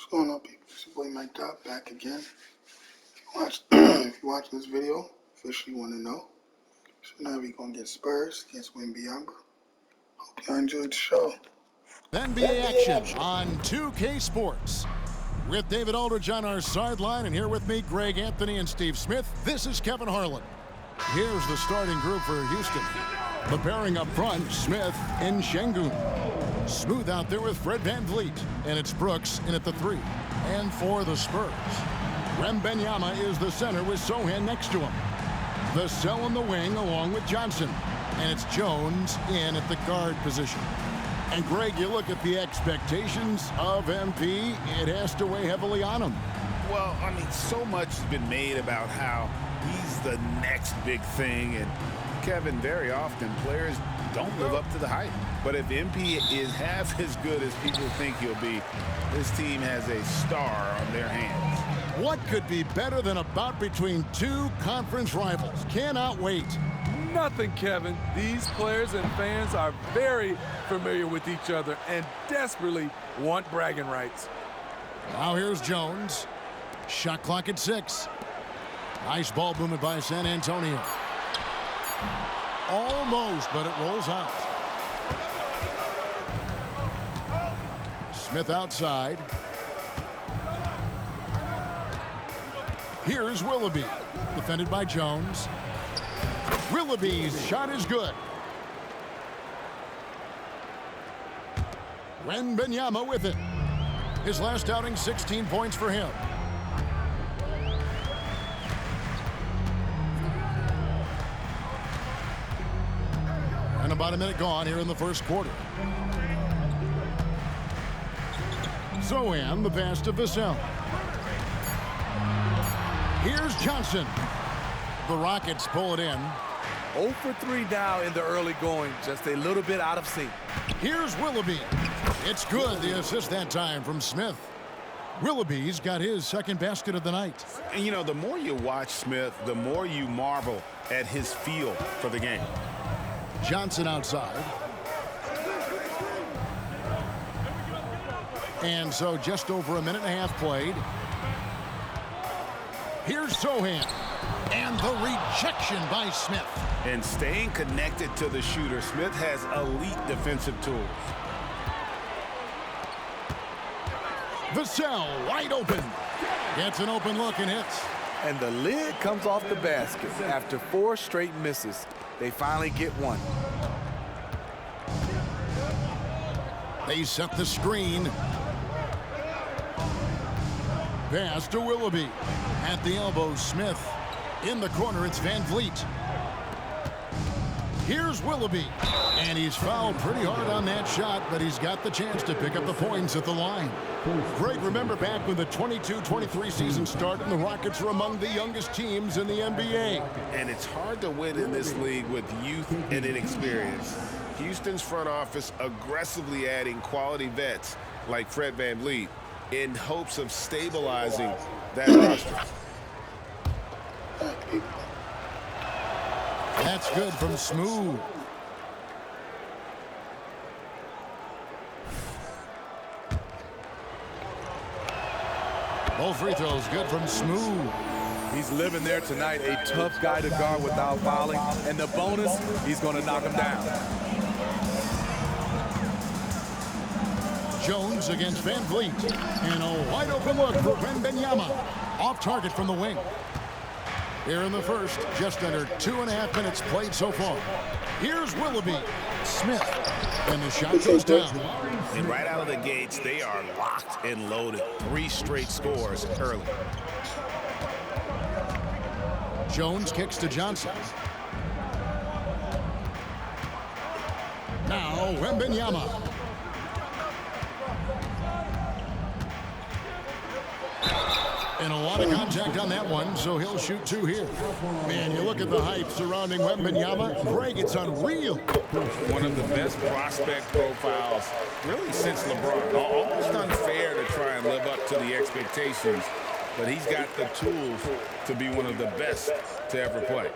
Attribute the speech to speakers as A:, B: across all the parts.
A: What's going on, people? It's your boy Mike Dot back again. If you're watching this video, officially want to know. So now we're going to get Spurs against Wembyama. Hope y'all enjoyed the show.
B: NBA action on 2K Sports. With David Aldridge on our sideline, and here with me, Greg Anthony and Steve Smith. This is Kevin Harlan. Here's the starting group for Houston. The pairing up front, Smith and Şengün. Smooth out there with Fred VanVleet, and it's Brooks in at the 3. And for the Spurs, Wembanyama is the center with Sochan next to him. Vassell in the wing along with Johnson, and it's Jones in at the guard position. And Greg, you look at the expectations of MP, it has to weigh heavily on him.
C: Well, I mean, so much has been made about how he's the next big thing, and Kevin, very often players don't live up to the hype. But if MP is half as good as people think he'll be, this team has a star on their hands.
B: What could be better than a bout between two conference rivals? Cannot wait.
D: Nothing, Kevin. These players and fans are very familiar with each other and desperately want bragging rights.
B: Now here's Jones. Shot clock at 6. Nice ball movement by San Antonio. Almost, but it rolls out. Smith outside. Here's Willoughby, defended by Jones. Willoughby's shot is good. Wembanyama with it. His last outing, 16 points for him. And about a minute gone here in the first quarter. Sochan, the pass to Vassell. Here's Johnson. The Rockets pull it in.
D: 0 for 3 now in the early going, just a little bit out of sync.
B: Here's Willoughby. It's good, the assist that time from Smith. Willoughby's got his second basket of the night.
C: And, you know, the more you watch Smith, the more you marvel at his feel for the game.
B: Johnson outside. And so just over a minute and a half played. Here's Sochan. And the rejection by Smith.
C: And staying connected to the shooter, Smith has elite defensive tools.
B: Vassell wide open. Gets an open look and hits.
D: And the lid comes off the basket after 4 straight misses. They finally get one.
B: They set the screen. Pass to Willoughby. At the elbow, Smith. In the corner, it's VanVleet. Here's Willoughby. And he's fouled pretty hard on that shot, but he's got the chance to pick up the points at the line. Greg, remember back when the 22-23 season started, and the Rockets were among the youngest teams in the NBA.
C: And it's hard to win in this league with youth and inexperience. Houston's front office aggressively adding quality vets like Fred VanVleet in hopes of stabilizing that roster.
B: That's good from Smooth. Both free throws good from Smooth.
D: He's living there tonight, a tough guy to guard without fouling. And the bonus, he's going to knock him down.
B: Jones against VanVleet. And a wide open look for Wembanyama. Off target from the wing. Here in the first, just under 2.5 minutes played so far. Here's Willoughby. Smith. And the shot goes down.
C: And right out of the gates, they are locked and loaded. 3 straight scores early.
B: Jones kicks to Johnson. Now Wembanyama. And a lot of contact on that one, so he'll shoot 2 here. Man, you look at the hype surrounding Wembanyama. Greg, it's unreal.
C: One of the best prospect profiles, really, since LeBron. Almost unfair to try and live up to the expectations, but he's got the tools to be one of the best to ever play.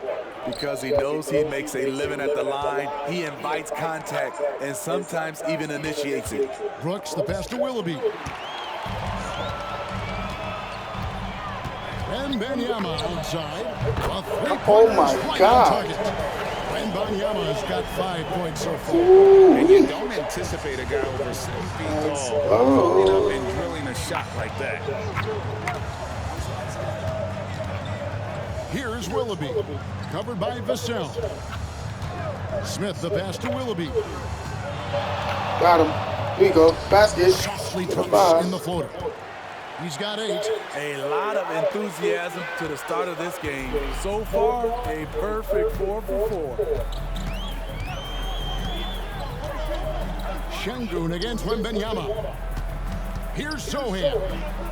D: Because he knows he makes a living at the line, he invites contact and sometimes even initiates it.
B: Brooks, the pass to Willoughby. Wembanyama outside. A three-pointer
A: Oh my
B: is right on
A: God.
B: target. Wembanyama has got 5 points so far.
C: And you don't anticipate a guy over 7 feet tall pulling up and drilling a shot like that.
B: Here's Willoughby, covered by Vassell. Smith, the pass to Willoughby.
A: Got him. Here you go. Basket.
B: Softly
A: Number
B: tucks
A: 5.
B: in the floater. He's got 8.
D: A lot of enthusiasm to the start of this game. So far, a perfect 4 for 4.
B: Şengün against Wembanyama. Here's Sohan.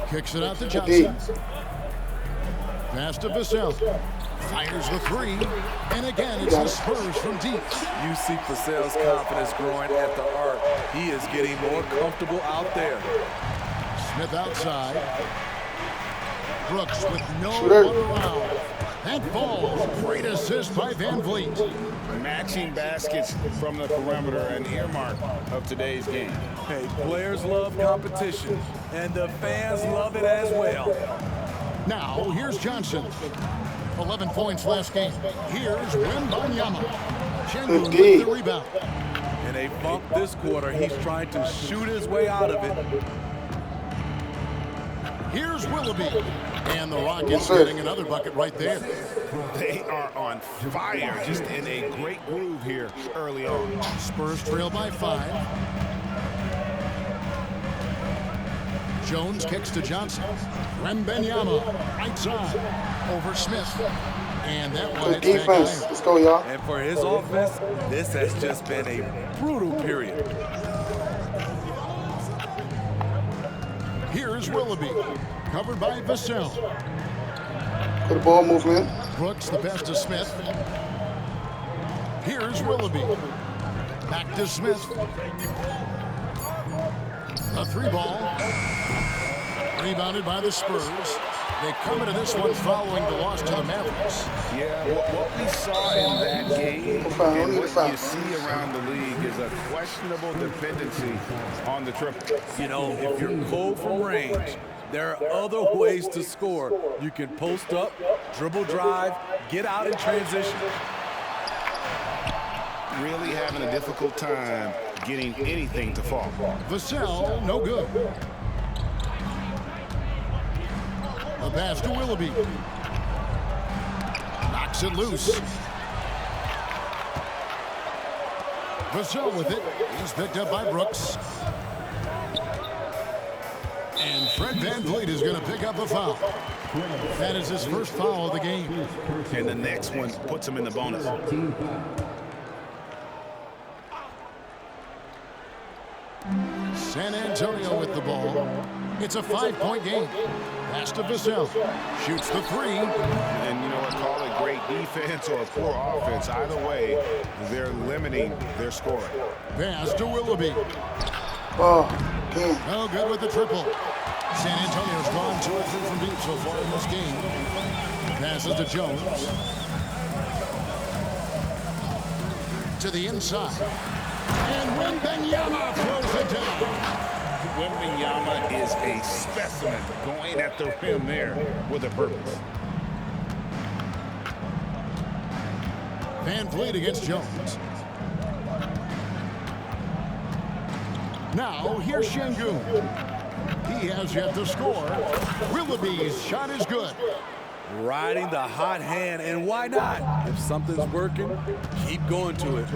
B: Kicks it out to Johnson. Pass to Vassell. Fires the 3. And again, it's the Spurs from deep.
D: You see Vassell's confidence growing at the arc. He is getting more comfortable out there.
B: Smith outside. Brooks with no
A: Shooter.
B: one around. That ball, great assist by Van Vliet.
C: Matching baskets from the perimeter, an earmark of today's game.
D: Hey, players love competition, and the fans love it as well.
B: Now, here's Johnson. 11 points last game. Here's Wembanyama. Şengün with the rebound.
D: In a bump this quarter, he's trying to shoot his way out of it.
B: Here's Willoughby. And the Rockets getting another bucket right there.
C: They are on fire, just in a great groove here early on.
B: Spurs trail by 5. Jones kicks to Johnson. Wembanyama, right side, over Smith. And that one
A: Good
B: hits back
A: defense.
B: iron.
A: Let's go, y'all.
D: And for his offense, this has just been a brutal period.
B: Here's Willoughby, covered by Vassell.
A: Good ball movement.
B: Brooks, the pass to Smith. Here's Willoughby. Back to Smith. A 3-ball. Rebounded by the Spurs. They come into this one following the loss to the Mavericks.
C: Yeah, what we saw in that game and what you see around the league is a questionable dependency on the triple.
D: You know, if you're cold from range, there are other ways to score. You can post up, dribble drive, get out in transition.
C: Really having a difficult time getting anything to fall.
B: Vassell, no good. The pass to Willoughby. Knocks it loose. Vassell with it. He's picked up by Brooks. And Fred Van Vliet is going to pick up a foul. That is his first foul of the game.
C: And the next one puts him in the bonus.
B: San Antonio with the ball. It's a 5-point game. Pass to Vassell. Shoots the 3.
C: And you know what, call it great defense or a poor offense. Either way, they're limiting their scoring.
B: Pass to Willoughby.
A: Oh, damn.
B: No good with the triple. San Antonio's gone 2 or 3 from deep so far in this game. Passes to Jones. To the inside. And Wembanyama throws it down.
C: Wembanyama is a specimen going at the rim there with a purpose.
B: Van Vliet against Jones. Now, here's Şengün. He has yet to score. Willoughby's shot is good.
D: Riding the hot hand, and why not? If something's working, keep going to it.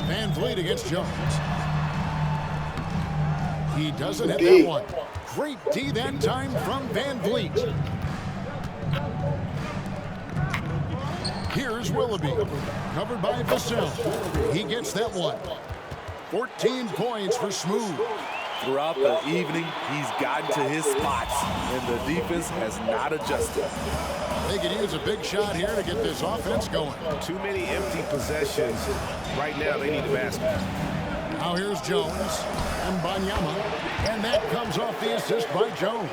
B: Van Vliet against Jones. He doesn't hit that one. Great D that time from Van Vliet. Here's Willoughby, covered by Vassell. He gets that one. 14 points for Smooth.
D: Throughout the evening, he's gotten to his spots, and the defense has not adjusted.
B: They could use a big shot here to get this offense going.
C: Too many empty possessions. Right now, they need a basket.
B: Now here's Jones and Wembanyama, and that comes off the assist by Jones.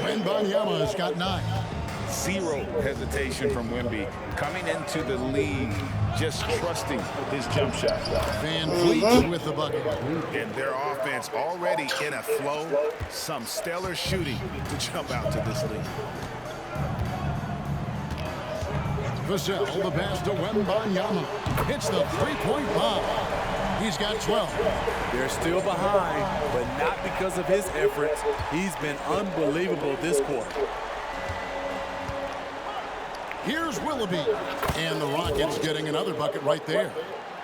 B: Wembanyama has got 9.
C: Zero hesitation from Wemby. Coming into the league, just trusting his jump shot.
B: Van Vliet with the bucket.
C: And their offense already in a flow. Some stellar shooting to jump out to this league.
B: Vassell, the pass to Wembanyama. Hits the three-point bomb. He's got 12.
D: They're still behind, but not because of his efforts. He's been unbelievable this quarter.
B: Here's Willoughby. And the Rockets getting another bucket right there.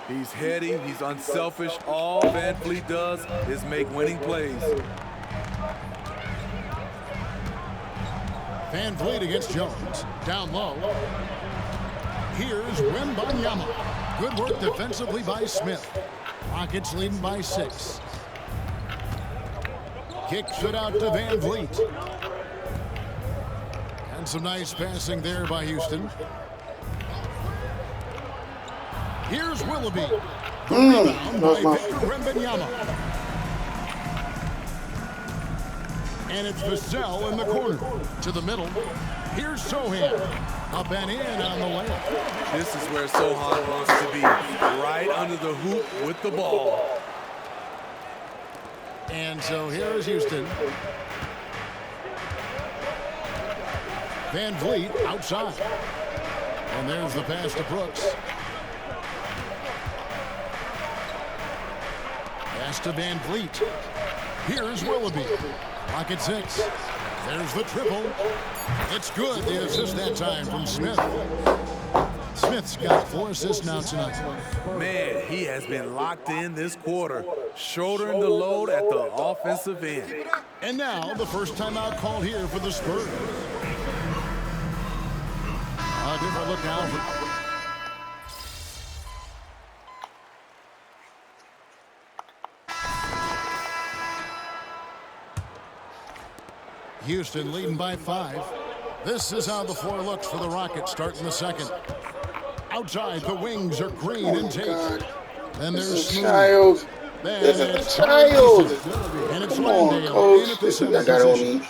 D: He's heady, he's unselfish. All Van Vliet does is make winning plays.
B: Van Vliet against Jones. Down low. Here's Wembanyama. Good work defensively by Smith. Rockets leading by 6. Kicks it out to Van Vliet. And some nice passing there by Houston. Here's Willoughby. The rebound by Victor Wembanyama. And it's Vassell in the corner. To the middle. Here's Sohan. Up and in on the layup.
D: This is where Sohan wants to be. Right under the hoop with the ball.
B: And so here is Houston. Van Vliet outside. And there's the pass to Brooks. Pass to Van Vliet. Here's Willoughby. Pocket 6. There's the triple. It's good. The assist that time from Smith. Smith's got 4 assists now tonight.
D: Man, he has been locked in this quarter, shouldering the load at the offensive end.
B: And now the first timeout called here for the Spurs. A different look now for Houston leading by 5. This is how the floor looks for the Rockets starting the second. Outside, the wings are Green and Tate.
A: God.
B: Then there's Smooth.
A: Child.
B: Then
A: This is
B: it's
A: a child.
B: And it's
A: Come on,
B: Landale in
A: coach.
B: at the
A: This is
B: center
A: I got on
B: position.
A: me.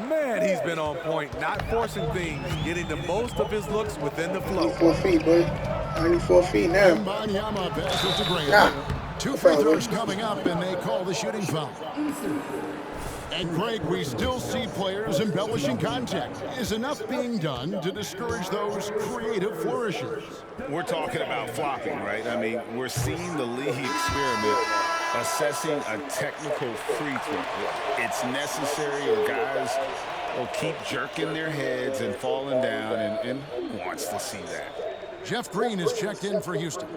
D: Man, he's been on point, not forcing things, getting the most of his looks within the flow.
A: 94 feet, boy. 94 feet now.
B: Wembanyama passes to Graham.
A: Yeah.
B: 2 free throws coming up, and they call the shooting foul. And Greg, we still see players embellishing contact. Is enough being done to discourage those creative flourishers?
C: We're talking about flopping, right? I mean, we're seeing the league experiment assessing a technical free throw. It's necessary, or guys will keep jerking their heads and falling down, and who wants to see that?
B: Jeff Green is checked in for Houston.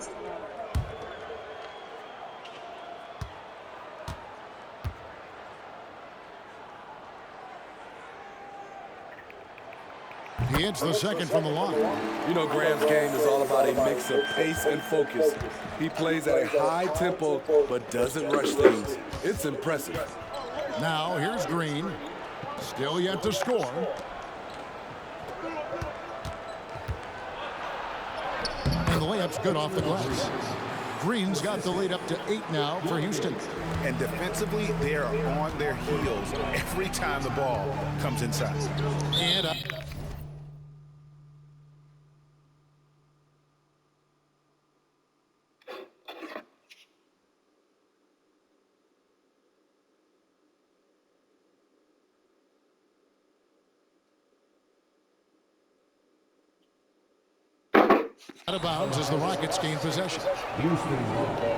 B: He hits the second from the line.
D: You know, Graham's game is all about a mix of pace and focus. He plays at a high tempo, but doesn't rush things. It's impressive.
B: Now here's Green. Still yet to score. And the layup's good off the glass. Green's got the lead up to 8 now for Houston.
C: And defensively, they are on their heels every time the ball comes inside.
B: And out of bounds as the Rockets gain possession.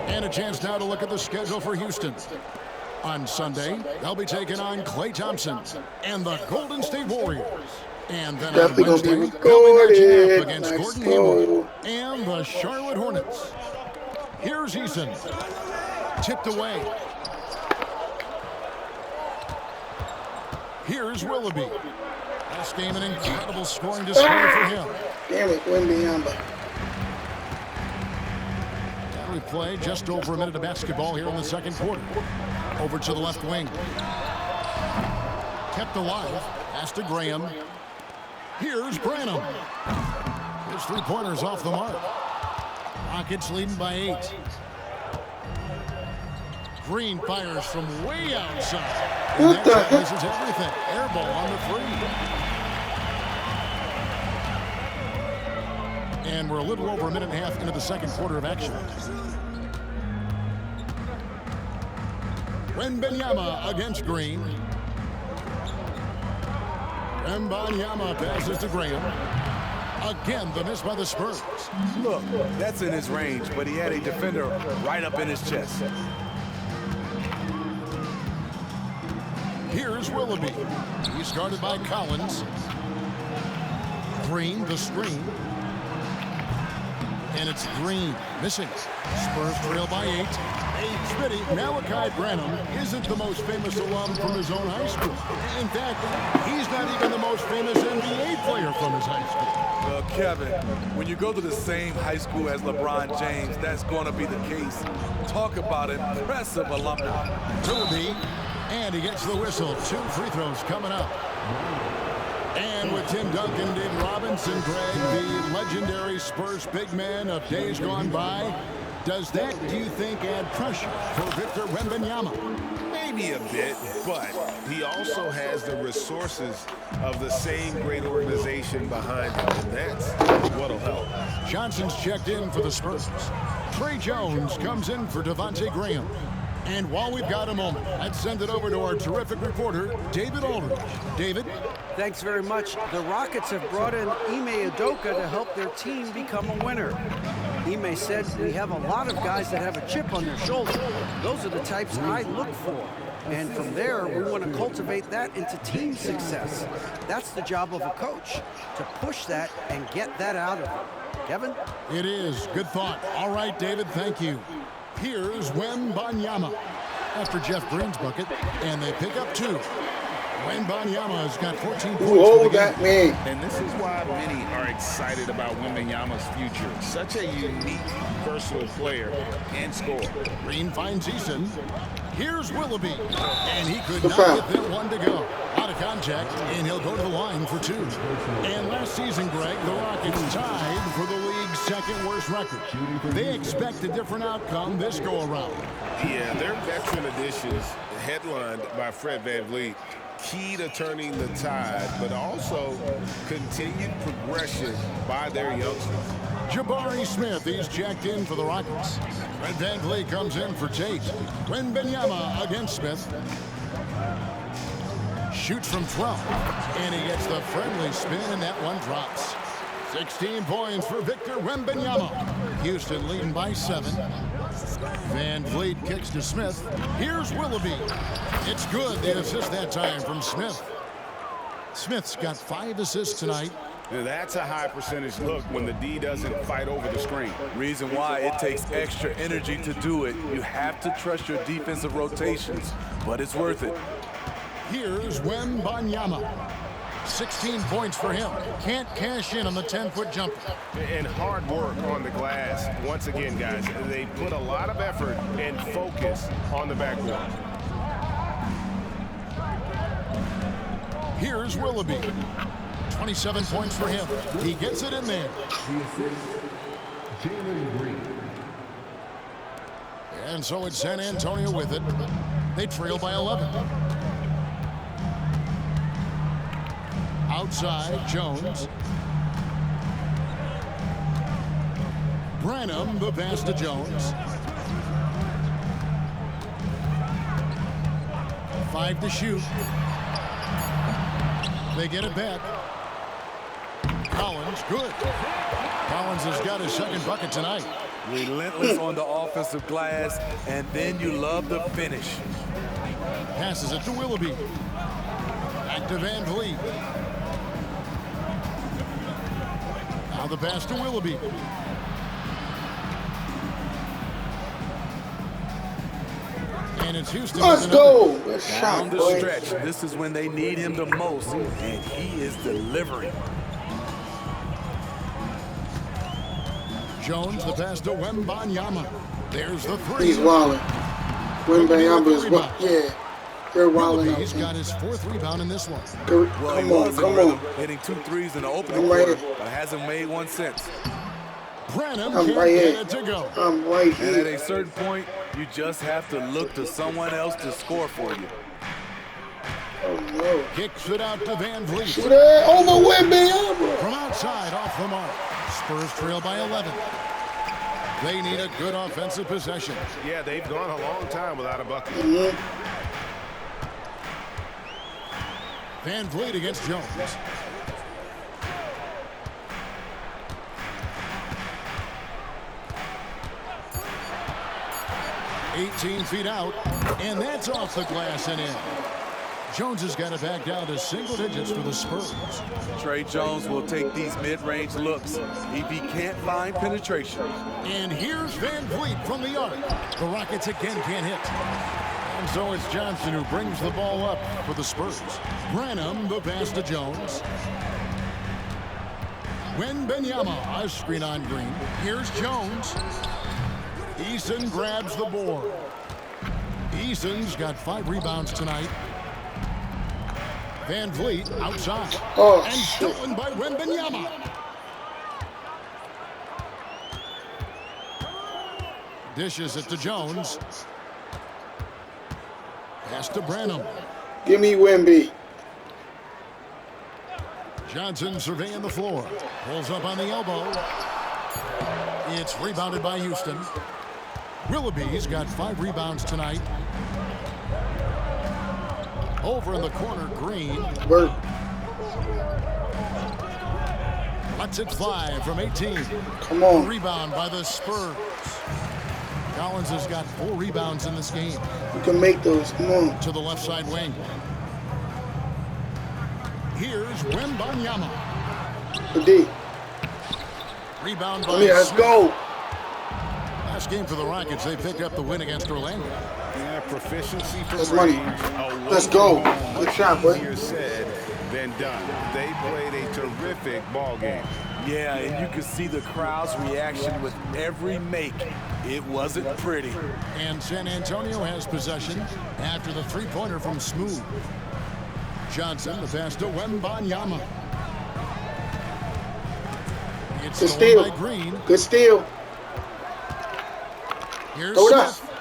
B: And a chance now to look at the schedule for Houston. On Sunday, they'll be taking on Klay Thompson and the Golden State Warriors. And then on
A: Definitely gonna be
B: Wednesday, they'll be matching
A: recorded.
B: up against
A: Nice
B: Gordon
A: goal.
B: Hayward and the Charlotte Hornets. Here's Eason. Tipped away. Here's Willoughby. This game an incredible scoring display for him.
A: Damn it, Wembanyama.
B: We play just over a minute of basketball here in the second quarter. Over to the left wing. Kept alive. Pass to Graham. Here's Branham. His three-pointers off the mark. Rockets leading by 8. Green fires from way outside. And
A: What the
B: that
A: heck?
B: misses everything. Air ball on the 3. And we're a little over a minute and a half into the second quarter of action. Wembanyama against Green. Wembanyama passes to Graham. Again, the miss by the Spurs.
D: Look, that's in his range, but he had a defender right up in his chest.
B: Here's Willoughby. He's guarded by Collins. Green, the screen. And it's Green missing. Spurs trail by 8. Smitty, Malachi Branham isn't the most famous alum from his own high school. In fact, he's not even the most famous NBA player from his high school.
D: Well, Kevin, when you go to the same high school as LeBron James, that's going to be the case. Talk about impressive alumni.
B: Willoughby, and he gets the whistle. 2 free throws coming up. And with Tim Duncan, David Robinson, Greg, the legendary Spurs big man of days gone by, does that, do you think, add pressure for Victor Wembanyama?
C: Maybe a bit, but he also has the resources of the same great organization behind him, and that's what'll help.
B: Johnson's checked in for the Spurs. Trey Jones comes in for Devontae Graham. And while we've got a moment, let's send it over to our terrific reporter, David Aldridge. David?
E: Thanks very much. The Rockets have brought in Ime Udoka to help their team become a winner. Ime said, we have a lot of guys that have a chip on their shoulder. Those are the types I look for. And from there, we want to cultivate that into team success. That's the job of a coach, to push that and get that out of them. Kevin?
B: It is. Good thought. All right, David, thank you. Here's Wembanyama after Jeff Green's bucket, and they pick up 2. Wembanyama has got 14 points.
A: Who got me?
C: And this is why many are excited about Wembanyama's future. Such a unique, versatile player and scorer.
B: Green finds Eason. Here's Willoughby, and he could not get that one to go. Out of contact, and he'll go to the line for 2. And last season, Greg, the Rockets tied for the league's second worst record. They expect a different outcome this go-around.
C: Yeah, their veteran additions, headlined by Fred VanVleet, key to turning the tide, but also continued progression by their youngsters.
B: Jabari Smith, he's checked in for the Rockets. Fred VanVleet comes in for Tate. Wembanyama against Smith. Shoots from 12, and he gets the friendly spin, and that one drops. 16 points for Victor Wembanyama. Houston leading by 7. VanVleet kicks to Smith. Here's Willoughby. It's good. The assist that time from Smith. Smith's got 5 assists tonight.
C: That's a high percentage look when the D doesn't fight over the screen.
D: Reason why it takes extra energy to do it. You have to trust your defensive rotations, but it's worth it.
B: Here's Wembanyama. 16 points for him. Can't cash in on the 10-foot jumper.
C: And hard work on the glass. Once again, guys, they put a lot of effort and focus on the backboard.
B: Here's Willoughby. 27 points for him. He gets it in there. And so it's San Antonio with it. They trail by 11. Outside, Jones. Branham, the pass to Jones. 5 to shoot. They get it back. Collins, good. Collins has got his second bucket tonight.
D: Relentless on the offensive glass, and then you love the finish.
B: Passes it to Willoughby. Back to VanVleet. Now the pass to Willoughby. And it's Houston.
A: Let's go. Let's
D: Down
A: shot,
D: the
A: boy.
D: stretch. This is when they need him the most, and he is delivering.
B: Jones, the pass to Wembanyama. There's the 3.
A: He's wilding. Wembanyama is what? Yeah. They're wilding out.
B: He's got his 4th rebound in this one.
D: Well,
A: Come
D: he
A: on,
D: was
A: come on.
D: hitting 2 threes in the opening
A: I'm right
D: quarter,
A: here.
D: but hasn't made one since.
B: Branham
A: I'm
B: can't
A: right
B: get
A: here.
B: it to go.
A: I'm right
D: And at
A: here.
D: a certain point, you just have to look to someone else to score for you.
A: Oh, no.
B: Kicks it out to VanVleet.
A: Shoot it over Wembanyama.
B: From outside, off the mark. Spurs trail by 11. They need a good offensive possession.
C: Yeah, they've gone a long time without a bucket.
B: Van Vliet against Jones. "18 feet out, and that's off the glass and in." Jones has got it back down to single digits for the Spurs.
D: Trey Jones will take these mid-range looks if he can't find penetration.
B: And here's Van Vliet from the arc. The Rockets again can't hit. And so it's Johnson who brings the ball up for the Spurs. Branham, the pass to Jones. Wembanyama, a screen on Green. Here's Jones. Eason grabs the board. Eason's got 5 rebounds tonight. Van Vliet outside. And stolen by Wembanyama. Dishes it to Jones. Pass to Branham.
A: Give me Wemby.
B: Johnson surveying the floor. Pulls up on the elbow. It's rebounded by Houston. Willoughby's got 5 rebounds tonight. Over in the corner, Green.
A: Work.
B: Lets it fly from 18.
A: Come on.
B: Rebound by the Spurs. Collins has got 4 rebounds in this game.
A: You can make those. Come on.
B: To the left side wing. Here's Wembanyama.
A: Good D.
B: Rebound by
A: Come here. Let's
B: Smith.
A: go.
B: Last game for the Rockets, they picked up the win against Orlando.
C: Yeah, proficiency for
A: That's money. Let's go. Good shot, boy.
C: Easier said than done. They played a terrific ball game.
D: Yeah, and you can see the crowd's reaction with every make. It wasn't pretty.
B: And San Antonio has possession after the 3-pointer from Smooth. Johnson, the pass to Wembanyama. It's
A: Good
B: stolen by
A: steal.
B: Green.
A: Good steal.
B: Here's
A: Throw it up.
B: Smith.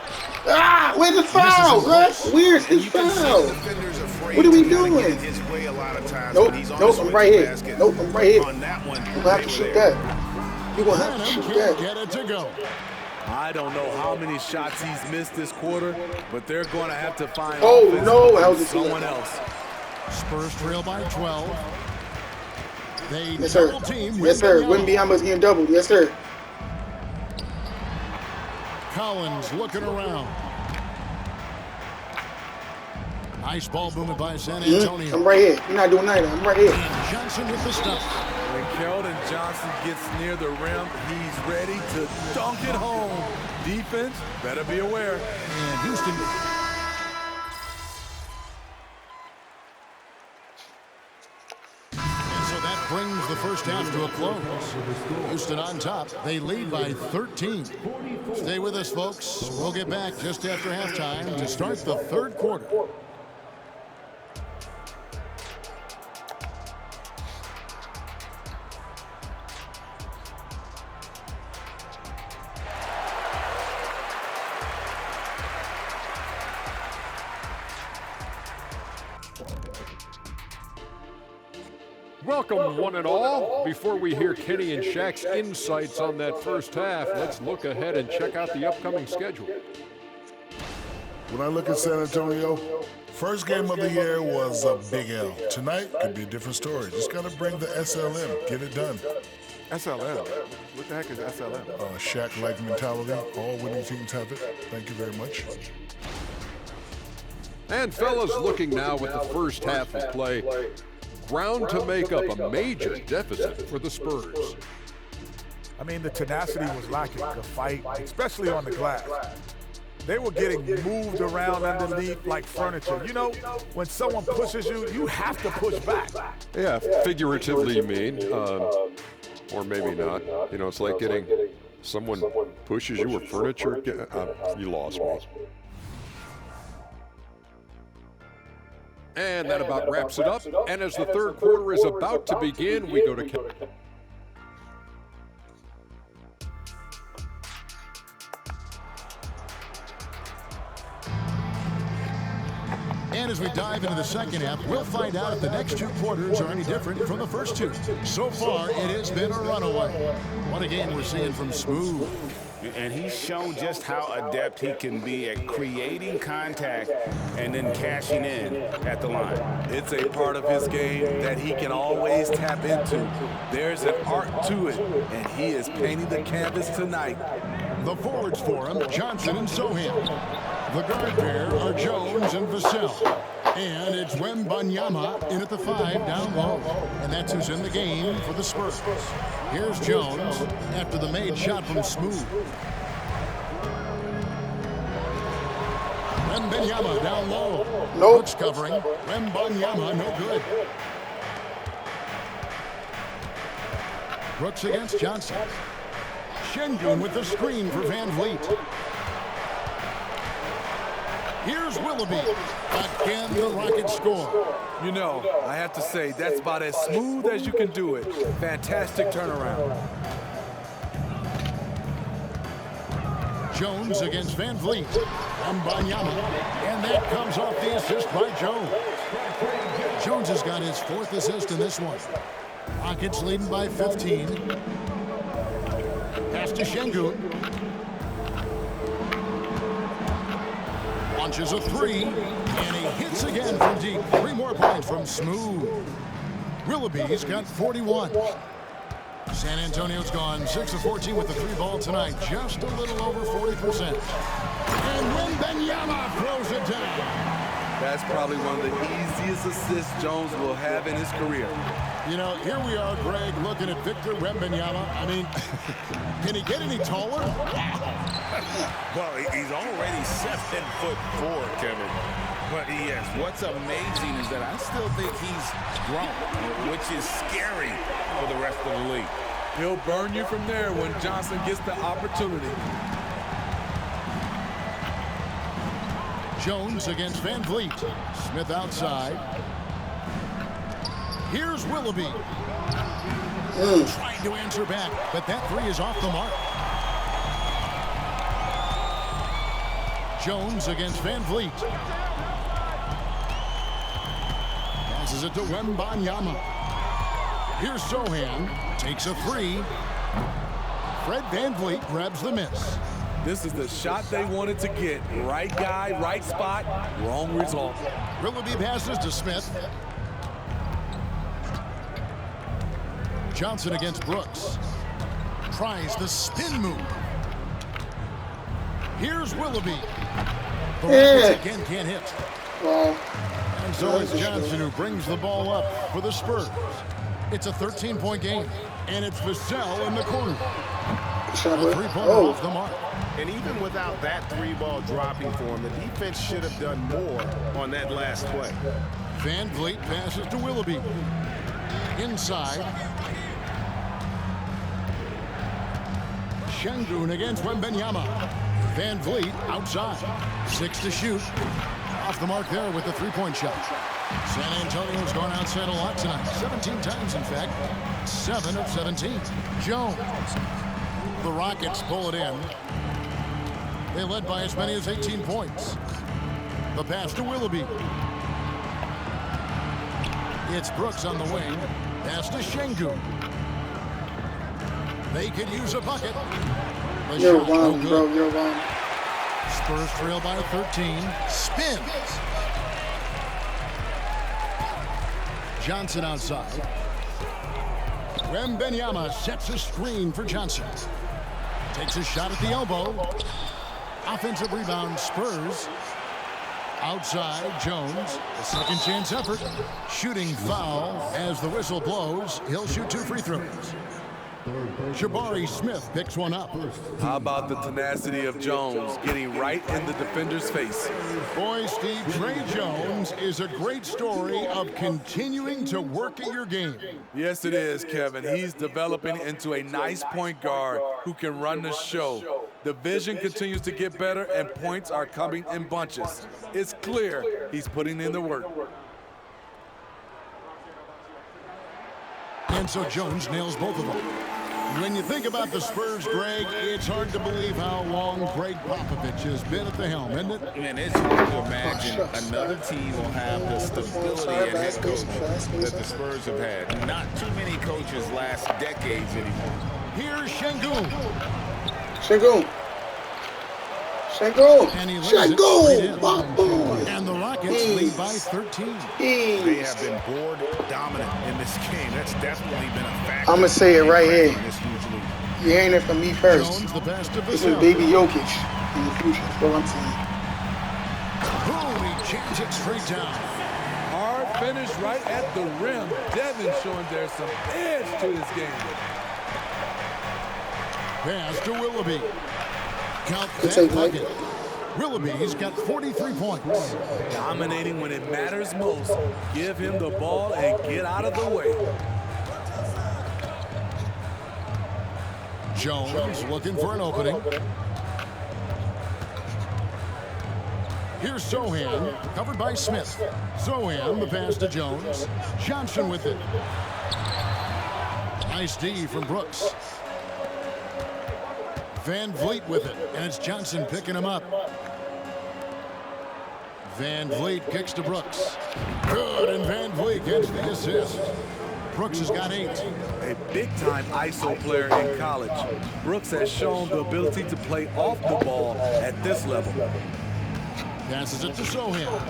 A: Ah, where's the foul, Russ? Where's his foul? What are we doing? Nope, nope, I'm right here. Nope, I'm right here.
C: On that one,
A: You're gonna have to shoot that. You're gonna have to
B: Branham
A: shoot
B: can't
A: that.
B: get it to go.
D: I don't know how many shots he's missed this quarter, but they're going to have to find
A: Oh,
D: offense
A: no, how's
D: from
A: it
D: someone
A: doing?
D: else.
B: Spurs trail by 12. They
A: Yes, sir.
B: double team
A: Yes, sir.
B: Wembanyama.
A: Wembanyama's getting doubled. Yes, sir.
B: Collins looking around. Nice ball movement by San Antonio.
A: I'm right here. You're not doing neither. I'm right here.
B: And Johnson with the stuff.
D: When Keldon Johnson gets near the rim, he's ready to dunk it home. Defense, better be aware.
B: And Houston. And so that brings the first half to a close. Houston on top. They lead by 13. Stay with us, folks. We'll get back just after halftime to start the third quarter.
F: Welcome, one and all. Before we hear Kenny and Shaq's insights on that first half, let's look ahead and check out the upcoming schedule.
G: When I look at San Antonio, first game of the year was a big L. Tonight could be a different story. Just got to bring the SLM, get it done.
H: SLM? What the heck is SLM?
G: Shaq-like mentality. All winning teams have it. Thank you very much.
F: And fellas, looking now at the first half of play, ground to make up a major deficit for the Spurs.
H: I mean, the tenacity was lacking, the fight, especially on the glass. They were getting moved around underneath like furniture. You know, when someone pushes you, you have to push back.
F: Yeah, figuratively you mean, or maybe not. You know, it's like getting someone pushes you or furniture. You lost me. And that about wraps it up. And as the third quarter is about to begin, we go to Kevin.
B: And as we dive into the second half, we'll find out if the next 2 quarters are any different from the first 2. So far, it has been a runaway. What a game we're seeing from Smooth.
C: And he's shown just how adept he can be at creating contact and then cashing in at the line.
D: It's a part of his game that he can always tap into. There's an art to it, and he is painting the canvas tonight.
B: The forwards for him, Johnson and Sohan. The guard pair are Jones and Vassell. And it's Wembanyama in at the 5 down low. And that's who's in the game for the Spurs. Here's Jones after the made shot from Smooth. Wembanyama down low.
A: Nope.
B: Brooks covering. Wembanyama no good. Brooks against Johnson. Şengün with the screen for Van Vliet. Here's Willoughby. Again, the Rockets score.
D: You know, I have to say, that's about as smooth as you can do it. Fantastic turnaround.
B: Jones against Van Vliet. Wembanyama. And that comes off the assist by Jones. Jones has got his 4th assist in this one. Rockets leading by 15. Pass to Şengün. Launches a 3, and he hits again from deep. 3 more points from Smooth. Willoughby's got 41. San Antonio's gone 6 of 14 with the 3 ball tonight, just a little over 40%. And Wembanyama throws it down.
D: That's probably one of the easiest assists Jones will have in his career.
B: You know, here we are, Greg, looking at Victor Wembanyama. I mean, can he get any taller?
C: Well, he's already 7'4", Kevin. But yes, what's amazing is that I still think he's grown, which is scary for the rest of the league.
D: He'll burn you from there when Johnson gets the opportunity.
B: Jones against Van Vliet. Smith outside. Here's Willoughby. Trying to answer back, but that 3 is off the mark. Jones against Van Vliet. Passes it to Wembanyama. Here's Sohan. Takes a 3. Fred Van Vliet grabs the miss.
D: This is the shot they wanted to get. Right guy, right spot, wrong result.
B: Willoughby passes to Smith. Johnson against Brooks. Tries the spin move. Here's Willoughby. The Rockets again can't hit.
A: Well,
B: And so it's Johnson who brings the ball up for the Spurs. It's a 13-point game, and it's Vassell in the corner. A 3-pointer off the mark.
C: And even without that 3-ball dropping for him, the defense should have done more on that last play.
B: Van Vliet passes to Willoughby. Inside. Şengün against Wembanyama. Van Vliet outside. 6 to shoot. Off the mark there with the 3-point shot. San Antonio's gone outside a lot tonight. 17 times, in fact. 7 of 17. Jones. The Rockets pull it in. They led by as many as 18 points. The pass to Willoughby. It's Brooks on the wing. Pass to Şengün. They could use a bucket. The
A: you're
B: shot
A: wrong,
B: no
A: bro.
B: good.
A: You're wrong.
B: Spurs trail by 13. Spins. Johnson outside. Wembanyama sets a screen for Johnson. Takes a shot at the elbow. Offensive rebound, Spurs. Outside, Jones. A second chance effort. Shooting foul as the whistle blows. He'll shoot 2 free throws. Jabari Smith picks one up.
D: How about the tenacity of Jones getting right in the defender's face?
B: Boy, Steve, Trey Jones is a great story of continuing to work at your game.
D: Yes, it is, Kevin. He's developing into a nice point guard who can run the show. The vision continues to get better, and points are coming in bunches. It's clear he's putting in the work.
B: And so Jones nails both of them. When you think about the Spurs, Greg, it's hard to believe how long Greg Popovich has been at the helm, isn't it?
C: Man, it's hard to imagine another team will have the stability at head coach that the Spurs have had. Not too many coaches last decades anymore.
B: Here's Şengün. And he lays it straight in. And the Rockets lead by 13.
C: They have been board dominant in this game. That's definitely been a factor.
A: I'm going to say it right here. You hearing it from me first.
B: Jones, the best of
A: This is baby Jokic in the future. That's what I'm saying.
B: Boom, he jams it straight down.
D: Hard finish right at the rim. Devin showing there's some edge to his game.
B: Pass to Willoughby. Count that bucket. Willoughby's got 43 points.
D: Dominating when it matters most. Give him the ball and get out of the way.
B: Jones looking for an opening. Here's Sohan, covered by Smith. Sohan, the pass to Jones. Johnson with it. Nice D from Brooks. Van Vliet with it, and it's Johnson picking him up. Van Vliet kicks to Brooks. Good, and Van Vliet gets the assist. Brooks has got 8.
D: A big-time ISO player in college. Brooks has shown the ability to play off the ball at this level.
B: Passes it to Sohan.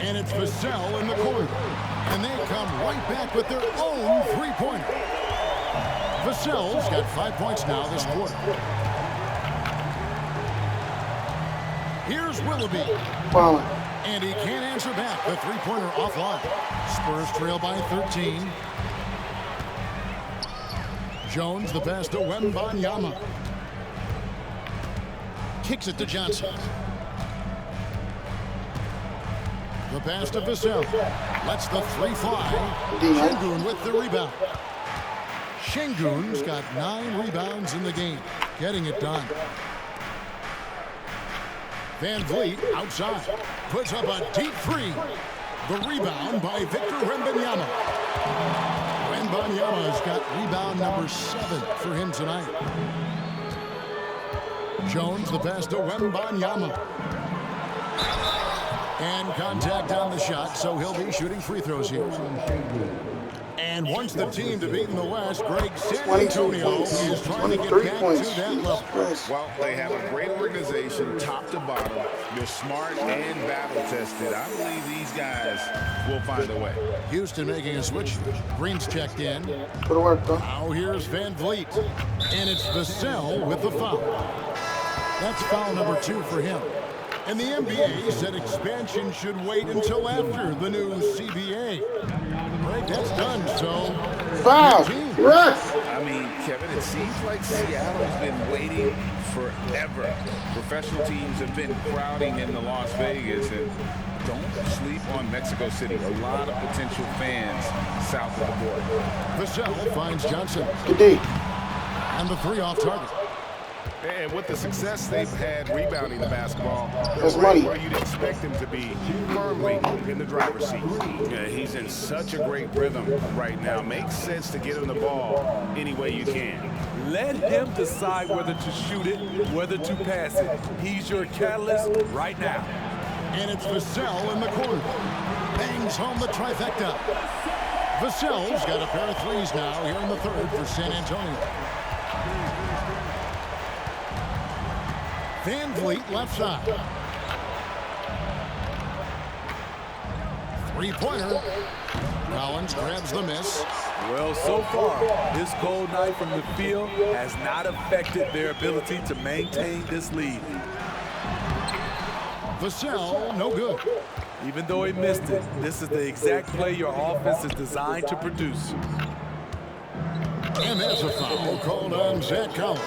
B: And it's Vassell in the corner. And they come right back with their own three-pointer. Vassell's got 5 points now this quarter. Here's Willoughby.
A: Wow.
B: And he can't answer back. The three-pointer offline. Spurs trail by 13. Jones, the pass to Wembanyama. Kicks it to Johnson. The pass to Vassell. Lets the three fly. Şengün with the rebound. Şengün's got 9 rebounds in the game. Getting it done. Van Vliet outside. Puts up a deep three. The rebound by Victor Wembanyama. Wembanyama's got rebound number 7 for him tonight. Jones, the pass to Wembanyama. And contact on the shot, so he'll be shooting free throws here. And once the team to beat in the West, Greg, San Antonio is trying to get back to that level.
C: Well, they have a great organization, top to bottom. They're smart and battle-tested. I believe these guys will find a way.
B: Houston making a switch. Green's checked in.
A: Good work, bro.
B: Now here's Van Vliet. And it's Vassell with the foul. That's foul number 2 for him. And the NBA said expansion should wait until after the new CBA. Right, that's done, so...
A: Foul! Ref!
C: I mean, Kevin, it seems like Seattle's been waiting forever. Professional teams have been crowding into Las Vegas, and don't sleep on Mexico City. A lot of potential fans south of the border.
B: Vassell finds Johnson.
A: Good D.
B: And the 3 off target.
C: And with the success they've had rebounding the basketball,
A: That's money.
C: Where you'd expect him to be firmly in the driver's seat. Yeah, he's in such a great rhythm right now. Makes sense to get him the ball any way you can.
D: Let him decide whether to shoot it, whether to pass it. He's your catalyst right now.
B: And it's Vassell in the corner. Bangs home the trifecta. Vassell's got a pair of threes now here in the third for San Antonio. Van Vliet left side. Three-pointer. Collins grabs the miss.
D: Well, so far, this cold night from the field has not affected their ability to maintain this lead.
B: Vassell, no good.
D: Even though he missed it, this is the exact play your offense is designed to produce.
B: And there's a foul called on Zach Collins.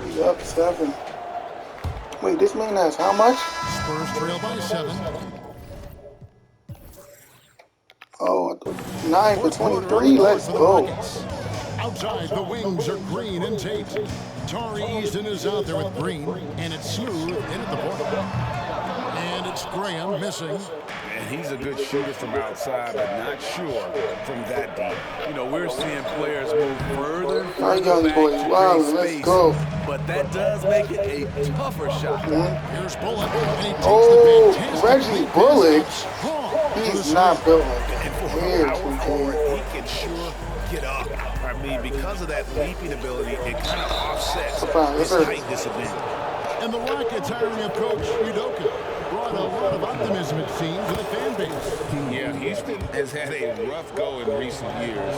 A: He's up 7. Wait, this man has how much?
B: Spurs trail by 7.
A: Oh, 9 for 23. Let's go.
B: Outside, the wings are Green and Tate. Tari Easton is out there with Green, and it's Smooth in at the point. And It's Graham missing.
C: And he's a good shooter from outside, but not sure from that deep.
D: You know, we're seeing players move further and
A: My
D: further
A: young
D: back
A: boy,
D: to
A: wow,
D: create
A: let's
D: space.
A: go.
D: But that does make it a tougher shot.
B: Here's Bullock, and he takes
A: Oh,
B: the fantastic
A: Reggie
B: lead
A: Bullock.
B: pass out strong for the
A: He's not
B: save.
A: built like that.
C: And for a
A: Yeah,
C: power forward, he can sure get up. I mean, because of that leaping ability, it kind of offsets his height disadvantage.
B: And the Rockets hiring of Coach Udoka brought a lot of optimism, it seems, to the fan base.
C: Yeah, Houston has had a rough go in recent years.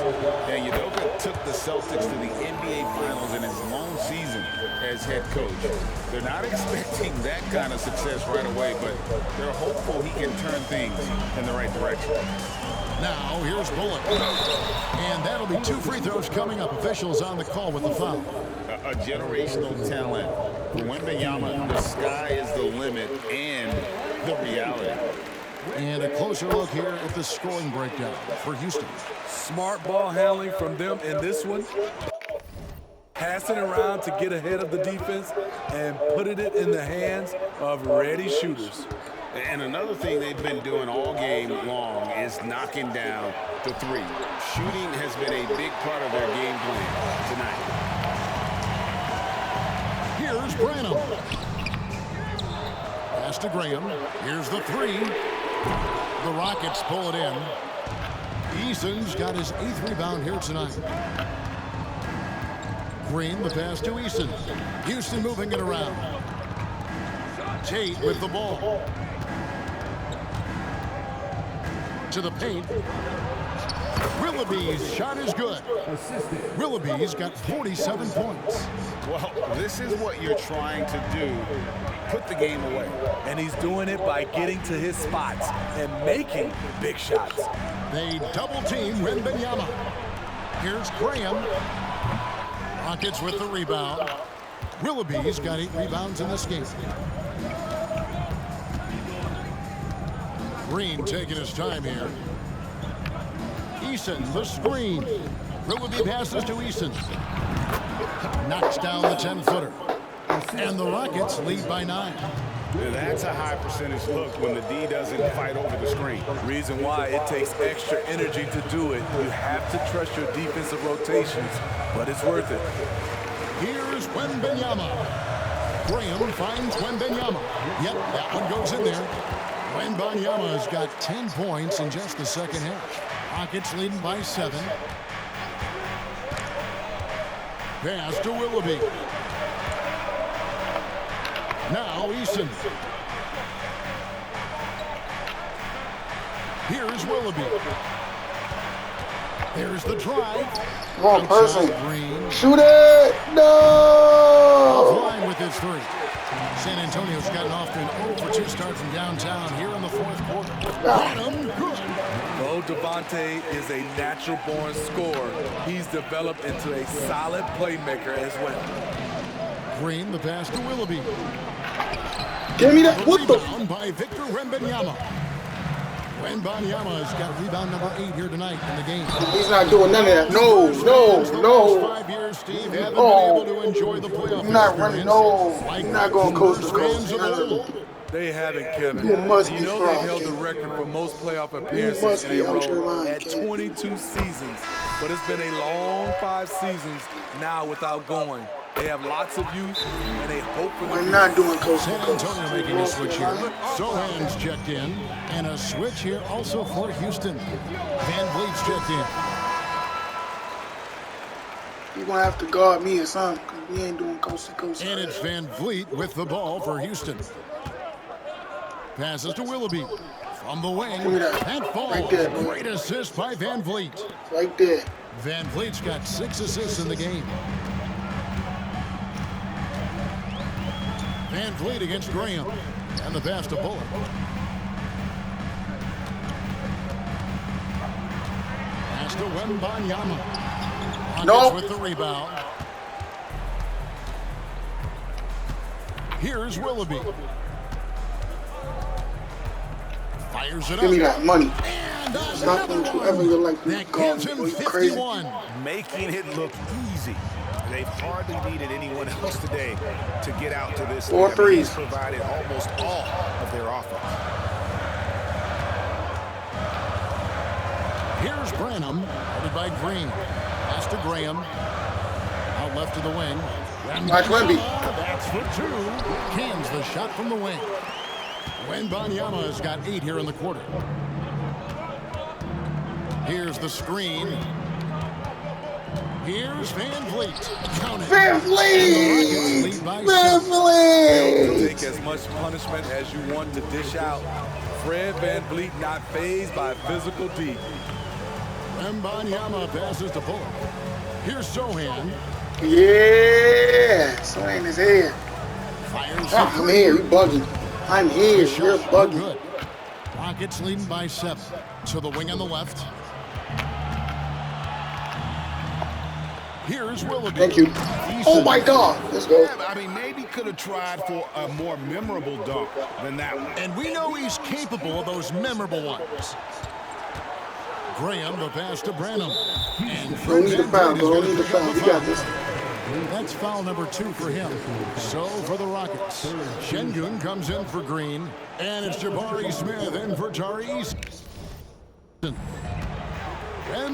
C: And Udoka took the Celtics to the NBA Finals in his lone season as head coach. They're not expecting that kind of success right away, but they're hopeful he can turn things in the right direction.
B: Now, here's Bullock. And that'll be 2 free throws coming up. Officials on the call with the foul.
C: A generational talent. For Wembanyama, the sky is the limit and the reality.
B: And a closer look here at the scoring breakdown for Houston.
D: Smart ball handling from them in this one. Passing around to get ahead of the defense and putting it in the hands of ready shooters.
C: And another thing they've been doing all game long is knocking down the three. Shooting has been a big part of their game plan tonight.
B: Here's Branham. Pass to Graham. Here's the 3. The Rockets pull it in. Eason's got his 8th rebound here tonight. Green, the pass to Eason. Houston moving it around. Tate with the ball. To the paint. Willoughby's shot is good. Willoughby's got 47 points.
C: Well, this is what you're trying to do. Put the game away.
D: And he's doing it by getting to his spots and making big shots.
B: They double team Wembanyama. Here's Graham. Rockets with the rebound. Willoughby's got 8 rebounds in this game. Green taking his time here. Eason, the screen. Willoughby passes to Eason. Knocks down the 10-footer. And the Rockets lead by 9.
C: That's a high percentage look when the D doesn't fight over the screen.
D: Reason why it takes extra energy to do it. You have to trust your defensive rotations, but it's worth it.
B: Here's Wembanyama. Graham finds Wembanyama. Yep, that one goes in there. Wembanyama's got 10 points in just the second half. Rockets leading by 7. Pass to Willoughby. Now Eason. Here's Willoughby. There's the drive.
A: Come on, person.
B: Green.
A: Shoot it! No!
B: Offline with his 3. San Antonio's gotten off to an 0-for-2 start from downtown here in the 4th quarter. Good.
D: Though Devontae is a natural-born scorer, he's developed into a solid playmaker as well.
B: Green, the pass to Willoughby.
A: Give me that. What the?
B: Rebound by Victor Wembanyama. Wembanyama has got rebound number 8 here tonight in the game.
A: He's not doing none of that. No, no, no.
B: 5 years, Steve, haven't been able to enjoy the playoff
A: He's not running. No,
B: like
A: he's not going coast to
B: fans
A: coast.
B: of old.
D: They haven't, Kevin.
A: You must be
D: know
A: fraud,
D: they've held the
A: Kevin.
D: record for most playoff
A: must
D: appearances in
A: be
D: a
A: out your
D: row
A: mind,
D: at
A: Kevin.
D: 22 seasons. But it's been a long 5 seasons now without going. They have lots of youth, and they hope for the
A: We're not doing coast to
B: San
A: coast.
B: Antonio making a switch here. Sohan's checked in, and a switch here also for Houston. Van Vliet's checked in.
A: You're going to have to guard me or something, because we ain't doing coast to coast.
B: And it's Van Vliet with the ball for Houston. Passes to Willoughby. From the wing,
A: Give me that.
B: that falls.
A: Right there, boy.
B: Great assist by Van Vliet.
A: Right there.
B: Van Vliet's got 6 assists in the game. Van Vliet against Graham. And the pass to Bullock. Pass to Wembanyama.
A: No.
B: With the rebound. Here's Willoughby. Fires it
A: Give me
B: up.
A: that money.
B: And
A: Stop
B: another
A: them whoever
B: one.
A: you like to
B: That
A: guard
B: gives
A: me,
B: him
A: boy. You crazy.
B: 51.
C: Making it look easy. They've hardly needed anyone else today to get out to this.
A: 4 threes.
C: He's provided almost all of their offense.
B: Here's Branham, headed by Green. Pass to Graham. Out left to the wing.
A: Watch Wemby.
B: That's for 2. Cans the shot from the wing. Wembanyama has got 8 here in the quarter. Here's the screen. Here's Van Vliet. Count it.
A: Van Vliet! Van Vliet!
D: Take as much punishment as you want to dish out. Fred Van Vliet not fazed by physical deed.
B: Wembanyama passes to Bullock. Here's Sohan.
A: Yeah! Swing his head.
B: Fires.
A: I'm here. You bugging. I'm here. You're bugging.
B: Good. Rockets leading by 7. To the wing on the left. Here's Willoughby.
A: Thank you. Oh my God. Let's go.
C: Yeah, I mean, maybe could have tried for a more memorable dunk than that one.
B: And we know he's capable of those memorable ones. Graham, the pass to Branham. And
A: Don't need the foul, bro. Don't need the foul. You got this.
B: That's foul number 2 for him. So for the Rockets, Şengün comes in for Green, and it's Jabari Smith in for Tyrese. And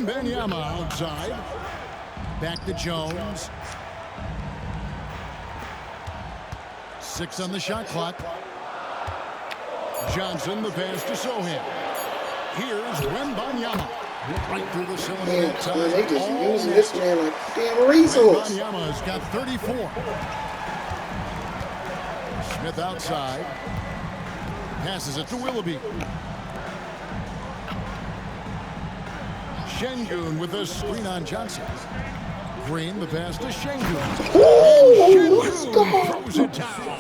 B: Wembanyama outside. Back to Jones. 6 on the shot clock. Johnson, the pass to Sohan. Here's Wembanyama. Right through the cylinder.
A: Man, they just using this man like damn resource.
B: Wembanyama's got 34. Smith outside. Passes it to Willoughby. Şengün with the screen on Johnson. Green, the pass to Şengün.
A: Ooh, let's go.
B: Throws it down.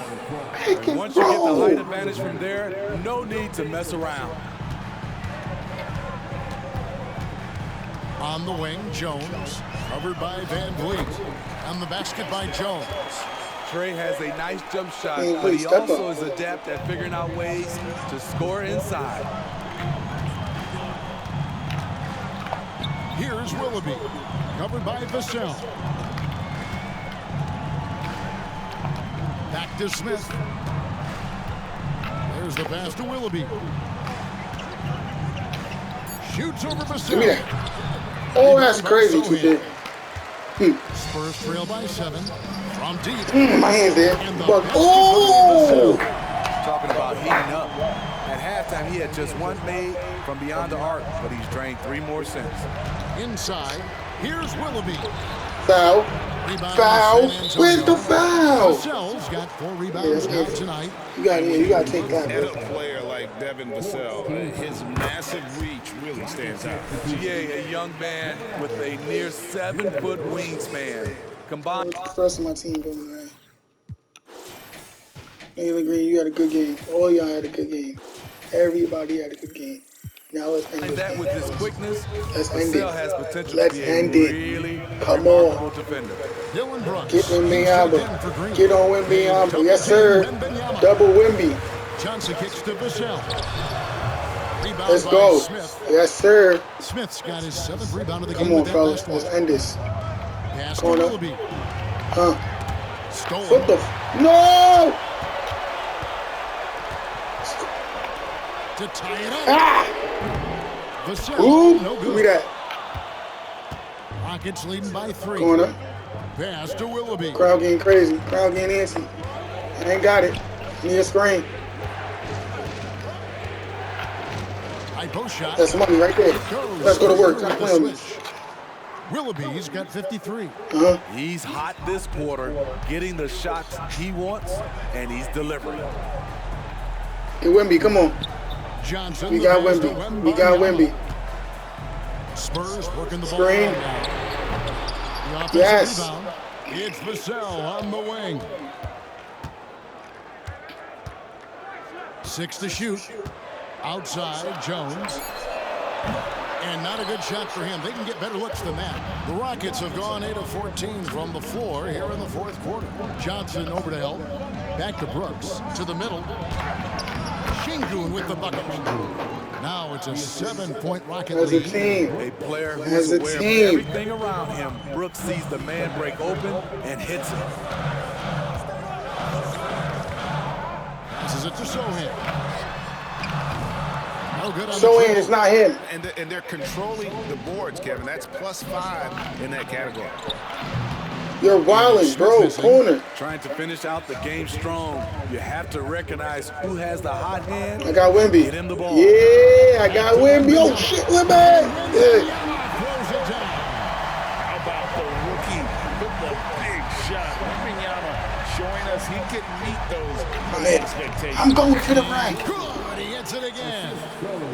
D: And once you get the height advantage from there, no need to mess around.
B: On the wing, Jones, covered by Van Vliet. On the basket by Jones.
D: Trey has a nice jump shot,
A: Hey,
D: but
A: please,
D: he
A: step
D: also
A: up.
D: is adept at figuring out ways to score inside.
B: Here's Willoughby, covered by Vassell. Back to Smith. There's the pass to Willoughby. Shoots over Vassell.
A: Give me that. Oh, that's crazy today.
B: Spurs trail by 7. From deep.
A: My hands there.
B: And the
A: Bug.
B: basket
A: Oh!
D: Talking about heating up. At halftime, he had just 1 made from beyond the arc, but he's drained 3 more since.
B: Inside, here's Willoughby.
A: Foul.
B: Rebound
A: Foul.
B: San Antonio.
A: Where's the foul?
B: Vassell's got 4 rebounds now tonight.
A: You got to take that,
C: At
A: bro.
C: a player like Devin Vassell, his massive reach really stands out.
D: GA, a young man with a near 7-foot wingspan. Combined.
A: First of my team doing that. Jalen Green, you had a good game. All y'all had a good game. Everybody had a good game. Now let's end this
D: that
A: game.
D: with his quickness,
A: Let's end
D: Vassell
A: it.
D: has potential
A: Let's
D: to be a
A: end it.
D: really
A: Come
D: remarkable
A: on.
D: defender.
B: Dylan Brooks.
A: Get Wembanyama. Get on Wembanyama. Yes, sir.
B: Wembanyama.
A: Double Wemby.
B: Johnson kicks to Vassell. Rebound
A: Let's
B: by
A: go.
B: Smith.
A: Yes, sir.
B: Smith's got his 7th rebound of the
A: Come
B: game
A: on,
B: with that
A: fellas.
B: last
A: Let's
B: one.
A: end this.
B: Pass to
A: Corner.
B: Willoughby.
A: Huh.
B: Stolen.
A: What the No!
B: To tie it up.
A: Ah!
B: Vassell,
A: Ooh,
B: no
A: give me
B: good.
A: that.
B: Rockets leading by 3.
A: Corner.
B: Pass to Willoughby.
A: Crowd getting crazy. Crowd getting antsy. I ain't got it. Need a screen.
B: High post shot.
A: That's money right there.
B: Goes
A: Let's go to work.
B: through
A: Stop
B: with the
A: playing with me.
B: switch. Willoughby's got 53.
A: Uh-huh.
D: He's hot this quarter, getting the shots he wants, and he's delivering.
A: Hey, Wemby, come on.
B: Johnson.
A: We
B: the
A: got
B: pass to
A: Wemby. We got
B: Wembanyama.
A: Wemby.
B: Spurs working the ball
A: Screen.
B: around now. The offensive
A: Yes.
B: rebound. It's Vassell on the wing. 6 to shoot. Outside, Jones. And not a good shot for him. They can get better looks than that. The Rockets have gone 8 of 14 from the floor here in the 4th quarter. Johnson over to help. Back to Brooks. To the middle. Shingun with the bucket. Now it's a 7-point Rocket
A: As a
B: lead.
A: team.
D: A player
A: As
D: who's
A: a
D: aware of
A: team.
D: everything around him. Brooks sees the man break open and hits him.
B: Passes it to Sohan. No good on
A: Sohan
B: the
A: is not him.
C: And they're controlling the boards, Kevin. That's +5 in that category.
A: You're wilding, bro. Corner.
D: Trying to finish out the game strong. You have to recognize who has the hot hand.
A: I got Wemby.
D: Get him the ball.
A: Yeah, I got Wemby. Oh, shit, Wemby. Yeah.
C: How about the rookie with the big shot? Wembanyama showing us he can meet those high expectations.
A: I'm going to the rack.
B: Good, he hits it again.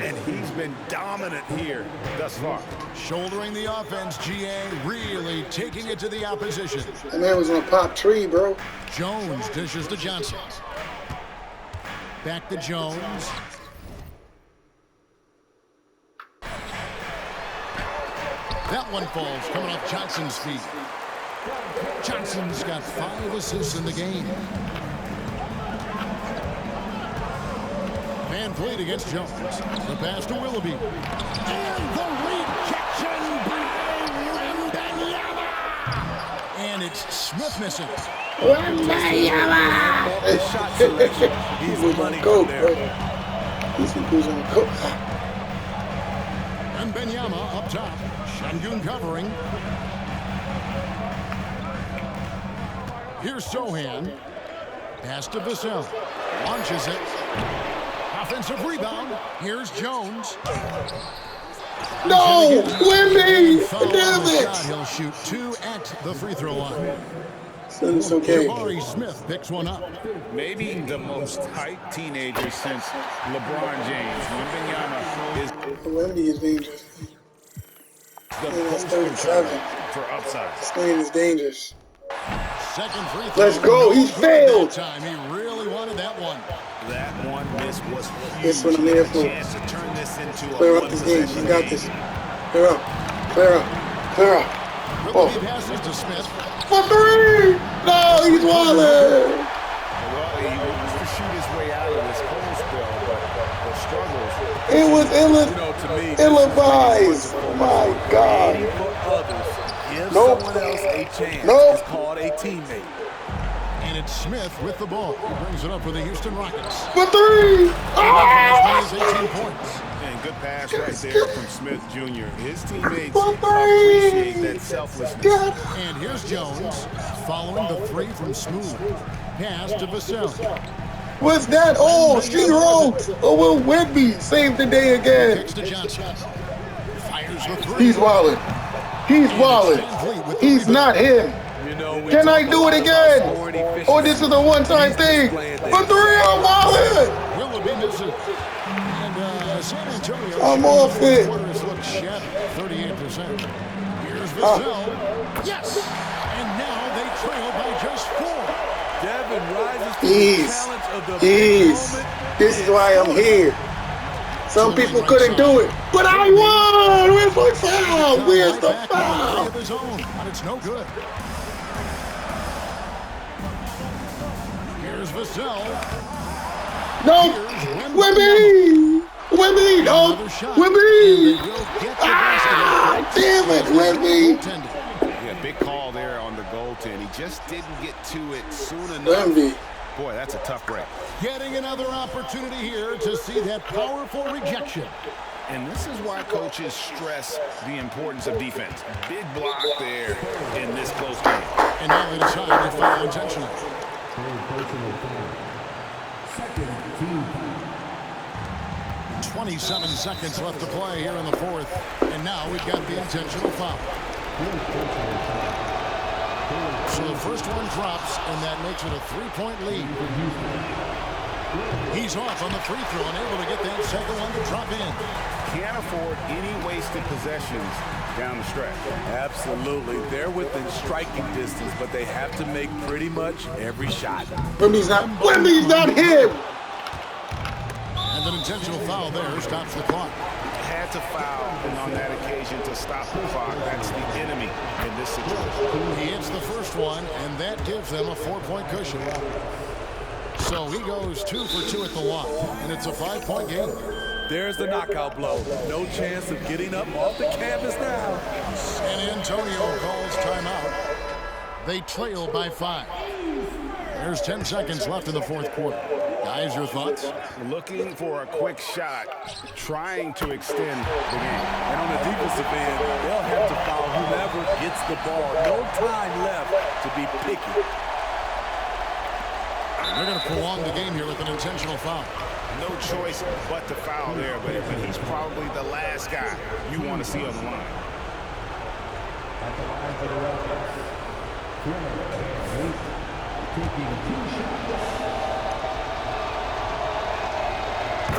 C: And he's been dominant here thus far.
B: Shouldering the offense, GA really taking it to the opposition.
A: That man was on a pop tree, bro.
B: Jones dishes to Johnson. Back to Jones. That one falls, coming off Johnson's feet. Johnson's got 5 assists in the game. Van Fleet against Jones. The pass to Willoughby. And the rejection by Wembanyama. And it's Smith missing.
D: His shot selection. He's the money from there.
A: These people's on coke.
B: Wembanyama up top. Shangun covering. Here's Sohan. Pass to Vassell. Launches it. Offensive rebound. Here's Jones.
A: No! Wemby! Damn it!
B: He'll shoot 2 at the free throw line.
A: It's okay.
B: Jabari Smith picks one up.
C: Maybe the most hyped teenager since LeBron James. Wembanyama is
A: Wemby is dangerous.
C: the
A: That's
C: poster
A: 37.
C: child for upside.
A: This man is dangerous.
B: Second free throw.
A: Let's go. He failed.
B: That time. He really wanted that one.
C: That one miss was huge.
A: This one I'm here for.
C: Chance to turn this into
A: Clear
C: a
A: up this game. You
C: one-possession
A: got
C: game.
A: this. Clear up. Clear up. Clear up.
B: Willoughby passes to Smith.
A: For 3! No, he's wilding.
C: Well, he wants to shoot his way out of this cold spell, but the struggles.
A: It was
D: To me,
A: ill-advised. Oh my God.
D: for others. Give
A: Nope.
D: someone else a chance.
A: Nope.
D: It's called a teammate.
B: And it's Smith with the ball. He brings it up for the Houston Rockets.
A: For 3! Ah!
B: 18 points.
C: And good pass right there from Smith Jr. His teammates
A: For 3!
C: appreciate that selflessness.
A: God.
B: And here's Jones following the 3 from Smooth. Pass to Vassell.
A: What's that? Oh, she wrote. Oh, Will Wemby saved the day again.
B: Kicks to Johnson. Fires the 3.
A: He's wilding. He's wilding. He's not him.
D: You know, we
A: Can I
D: talk
A: do
D: a
A: it
D: lot about
A: again?
D: scoring efficiency.
A: Or this is a one-time thing? For 3, I'm wilding.
B: Willoughby misses. And San Antonio.
A: I'm off it.
B: Quarters look shabby. 38%. Here's Vassell. Yes. And now they trail by just 4.
D: Devin rises to the
A: Ease.
D: challenge of the big
A: Ease.
D: moment.
A: This is why I'm here. Some people couldn't do it, but I won. Where's my foul? Where's the foul?
B: Of his own, but it's no good. Here's Vassell.
A: No. Wemby. Wemby. No. Wemby. Ah, damn it, Wemby.
C: Yeah, big call there on the goaltend. He just didn't get to it soon enough.
A: Wemby.
C: Boy, that's a tough break.
B: Getting another opportunity here to see that powerful rejection.
C: And this is why coaches stress the importance of defense. Big block there in this close game.
B: And now they decide to foul intentionally. 27 seconds left to play here in the 4th. And now we've got the intentional foul. So the first one drops, and that makes it a 3-point lead. He's off on the free throw and able to get that second one to drop in.
C: Can't afford any wasted possessions down the stretch.
D: Absolutely. They're within striking distance, but they have to make pretty much every shot.
A: Wemby's not him.
B: And an intentional foul there stops the clock.
C: Had to foul on that occasion to stop the clock. That's the enemy in this situation.
B: He hits the first one, and that gives them a 4-point cushion. So he goes 2 for 2 at the line, and it's a 5-point game.
D: There's the knockout blow. No chance of getting up off the canvas now.
B: San Antonio calls timeout. They trail by 5. There's 10 seconds left in the fourth quarter. Guys, your thoughts?
C: Looking for a quick shot, trying to extend the game.
D: And on the defensive end, they'll have to foul whoever gets the ball. No time left to be picky.
B: They're going to prolong the game here with an intentional foul.
C: No choice but to foul there, but he's probably the last guy you want to see on the line.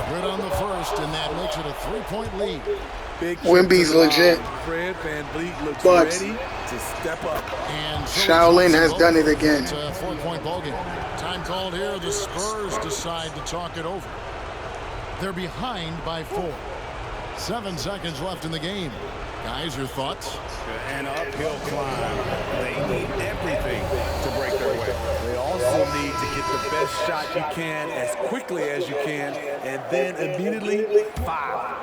B: Good on the first, and that makes it a 3-point lead.
A: Wemby's legit,
D: Fred VanVleet looks
A: but
D: ready to step up.
B: And so
A: Shaolin has done it again.
B: It's a 4-point ball game. Time called here. The Spurs decide to talk it over. They're behind by 4. 7 seconds left in the game. Guys, your thoughts?
C: An uphill climb. They need everything to break their way.
D: They also need to get the best shot you can as quickly as you can, and then immediately foul.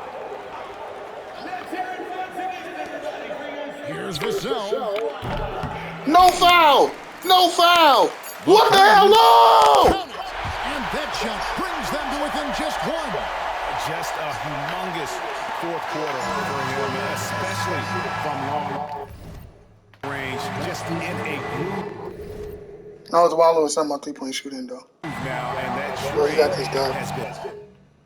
B: Here's Vassell.
A: No foul! No foul! What the hell? No!
B: And that shot brings them to within just 1.
C: Just a humongous fourth quarter for him, especially from long range, just in a group
A: I was Wallow with something about 3-point shooting, though.
C: now, and that
A: Well, he got
C: trade
A: this done.
C: has been